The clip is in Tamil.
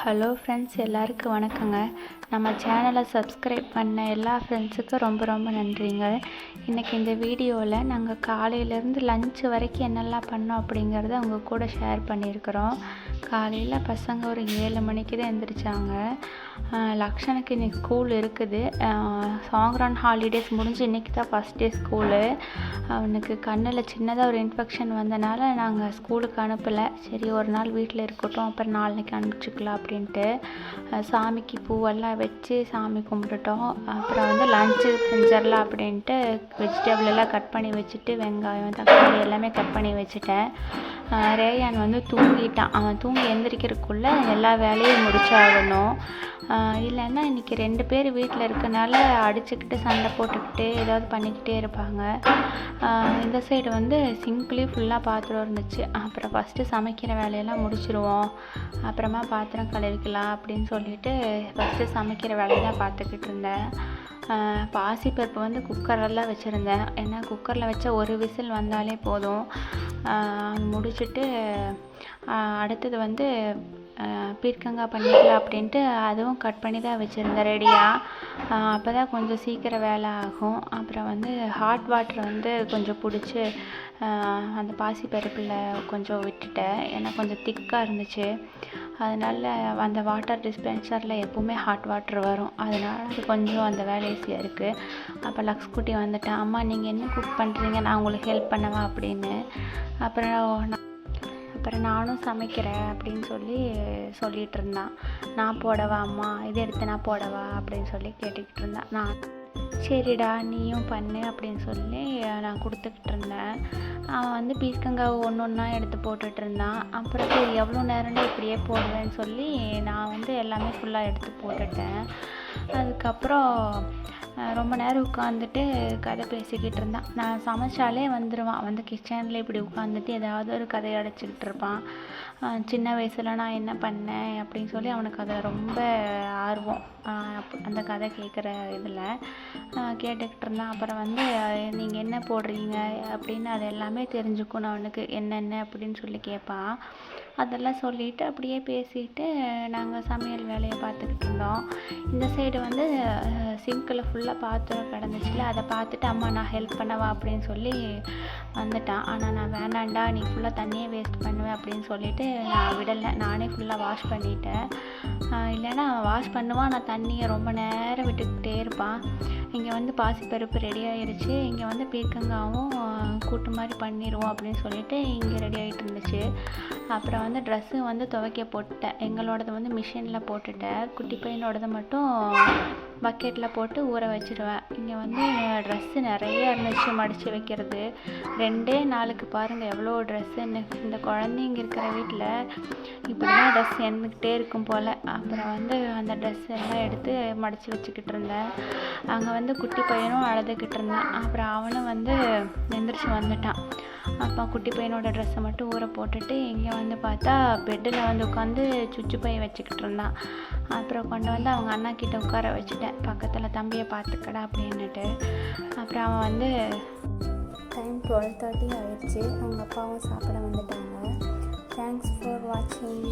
ஹலோ ஃப்ரெண்ட்ஸ், எல்லாருக்கும் வணக்கங்க. நம்ம சேனலை சப்ஸ்கிரைப் பண்ண எல்லா ஃப்ரெண்ட்ஸுக்கும் ரொம்ப ரொம்ப நன்றிங்க. இன்றைக்கி இந்த வீடியோவில் நாங்கள் காலையிலேருந்து லஞ்சு வரைக்கும் என்னெல்லாம் பண்ணோம் அப்படிங்கிறத உங்கள் கூட ஷேர் பண்ணியிருக்கிறோம். காலையில் பசங்க ஒரு 7 மணிக்கு தான் எழுந்திரிச்சாங்க. லக்ஷனுக்கு இன்றைக்கி ஸ்கூல் இருக்குது. சாங்ரான் ஹாலிடேஸ் முடிஞ்சு இன்றைக்கி தான் ஃபஸ்ட் டே ஸ்கூலு. அவனுக்கு கண்ணில் சின்னதாக ஒரு இன்ஃபெக்ஷன் வந்தனால நாங்கள் ஸ்கூலுக்கு அனுப்பலை. சரி, ஒரு நாள் வீட்டில் இருக்கட்டும், அப்புறம் நாளைக்கு அனுப்பிச்சிக்கலாம் அப்படின்ட்டு சாமிக்கு பூவெல்லாம் வச்சு சாமி கும்பிட்டுட்டோம். அப்புறம் லஞ்சு செஞ்சிடலாம் அப்படின்ட்டு வெஜிடபிள் எல்லாம் கட் பண்ணி வச்சுட்டு வெங்காயம் தக்காளி எல்லாமே கட் பண்ணி வச்சுட்டேன். ரேயான் தூங்கிட்டான். அவன் தூங்கி எந்திரிக்கிறதுக்குள்ளே எல்லா வேலையும் முடிச்சாகணும். இல்லைன்னா இன்றைக்கி 2 பேர் வீட்டில் இருக்கனால அடிச்சுக்கிட்டு சண்டை போட்டுக்கிட்டு ஏதாவது பண்ணிக்கிட்டே இருப்பாங்க. இந்த சைடு சிங்க்லேயும் ஃபுல்லாக பாத்திரம் இருந்துச்சு. அப்புறம் ஃபஸ்ட்டு சமைக்கிற வேலையெல்லாம் முடிச்சிடுவோம், அப்புறமா பாத்திரம் கழுவிக்கலாம் அப்படின்னு சொல்லிட்டு ஃபஸ்ட்டு சமைக்கிற வேலையெல்லாம் பார்த்துக்கிட்டு இருந்தேன். பாசிப்பருப்பு குக்கரெல்லாம் வச்சுருந்தேன். ஏன்னா குக்கரில் வச்ச ஒரு விசில் வந்தாலே போதும். முடிச்சுட்டு அடுத்தது பீர்க்கங்காய் பண்ணிக்கலாம் அப்படின்ட்டு அதுவும் கட் பண்ணி தான் வச்சுருந்தேன் ரெடியாக. அப்போ தான் கொஞ்சம் சீக்கிரம் வேலை ஆகும். அப்புறம் ஹாட் வாட்டர் கொஞ்சம் பிடிச்சி அந்த பாசிப்பருப்பில் கொஞ்சம் விட்டுட்டேன். ஏன்னா கொஞ்சம் திக்காக இருந்துச்சு. அதனால் அந்த வாட்டர் டிஸ்பென்சரில் எப்போவுமே ஹாட் வாட்டர் வரும். அதனால் அது கொஞ்சம் அந்த வேலை ஈஸியாக இருக்குது. அப்போ லக்ஸ் குட்டி வந்துட்டான். அம்மா நீங்கள் என்ன குக் பண்ணுறீங்க, நான் உங்களுக்கு ஹெல்ப் பண்ணவா அப்படின்னு. அப்புறம் நானும் சமைக்கிறேன் அப்படின்னு சொல்லிகிட்டு இருந்தான். நான் போடவா அம்மா, இதை எடுத்து நான் போடவா அப்படின்னு சொல்லி கேட்டுக்கிட்டு இருந்தான். நான் சரிடா நீயும் பண்ணு அப்படின்னு சொல்லி நான் கொடுத்துக்கிட்டு இருந்தேன். அவன் பீர்க்கங்காய் ஒன்று ஒன்றா எடுத்து போட்டுட்டு இருந்தான். அப்புறம் சரி எவ்வளோ நேரம்டா இப்படியே போடுவேன்னு சொல்லி நான் எல்லாமே ஃபுல்லாக எடுத்து போட்டுட்டேன். அதுக்கப்புறம் ரொம்ப நேரம் உட்காந்துட்டு கதை பேசிக்கிட்டு இருந்தான். நான் சமைச்சாலே வந்துடுவான். கிச்சனில் இப்படி உட்காந்துட்டு ஏதாவது ஒரு கதையை அடைச்சிக்கிட்டு இருப்பான். சின்ன வயசில் நான் என்ன பண்ணேன் அப்படின்னு சொல்லி அவனுக்கு அதில் ரொம்ப ஆர்வம். அந்த கதை கேட்குற இதில் கேட்டுக்கிட்டு இருந்தான். அப்புறம் நீங்கள் என்ன போடுறீங்க அப்படின்னு அது எல்லாமே தெரிஞ்சுக்கணும் அவனுக்கு, என்னென்ன அப்படின்னு சொல்லி கேட்பான். அதெல்லாம் சொல்லிவிட்டு அப்படியே பேசிட்டு நாங்கள் சமையல் வேலையை பார்த்துக்கிட்டு இருந்தோம். இந்த சைடு சிங்கில் ஃபுல்லாக பாத்திரம் கிடந்துச்சுல, அதை பார்த்துட்டு அம்மா நான் ஹெல்ப் பண்ணவா அப்படின்னு சொல்லி வந்துட்டான். ஆனால் நான் வேண்டாண்டா, நீ ஃபுல்லாக தண்ணியே வேஸ்ட் பண்ணுவேன் அப்படின்னு சொல்லிவிட்டு நான் விடலை. நானே ஃபுல்லாக வாஷ் பண்ணிட்டேன். இல்லைன்னா வாஷ் பண்ணுவான், நான் தண்ணியை ரொம்ப நேரம் விட்டுக்கிட்டே இருப்பான். இங்கே பாசிப்பருப்பு ரெடி ஆகிடுச்சு. இங்கே பீர்க்கங்காவும் கூட்டு மாதிரி பண்ணிடுவோம் அப்படின்னு சொல்லிட்டு இங்கே ரெடி ஆகிட்டு இருந்துச்சு. அப்புறம் ட்ரெஸ்ஸு துவைக்க போட்டுட்டேன். எங்களோடது மிஷினில் போட்டுட்டேன். குட்டி பையனோடது மட்டும் பக்கெட்டில் போட்டு ஊற வச்சுடுவேன். இங்கே ட்ரெஸ்ஸு நிறைய இருந்துச்சு மடித்து வைக்கிறது. 2 நாளுக்கு பாருங்கள் எவ்வளோ ட்ரெஸ்ஸுன்னு. இந்த குழந்தைங்க இருக்கிற வீட்டில் இப்படி தான் ட்ரெஸ் எண்ணிக்கிட்டே இருக்கும் போல். அப்புறம் அந்த ட்ரெஸ் எல்லாம் எடுத்து மடித்து வச்சுக்கிட்டு இருந்தேன். அங்கே குட்டி பையனும் அழுதுகிட்டு இருந்தான். அப்புறம் அவனும் எந்திரிச்சு வந்துட்டான். அப்போ குட்டி பையனோட ட்ரெஸ்ஸை மட்டும் ஊற போட்டுட்டு இங்கே பார்த்தா பெட்டில் உட்காந்து சுச்சு பை வச்சுக்கிட்டு இருந்தான். அப்புறம் கொண்டு அவங்க அண்ணா கிட்ட உட்கார வச்சுட்டேன். பக்கத்தில் தம்பியை பார்த்துக்கடா அப்படின்னுட்டு. அப்புறம் அவன் டைம் 12:30 ஆயிடுச்சு. அவங்க அப்பாவும் சாப்பிட வந்துட்டாங்க. தேங்க்ஸ் ஃபார் வாட்சிங்.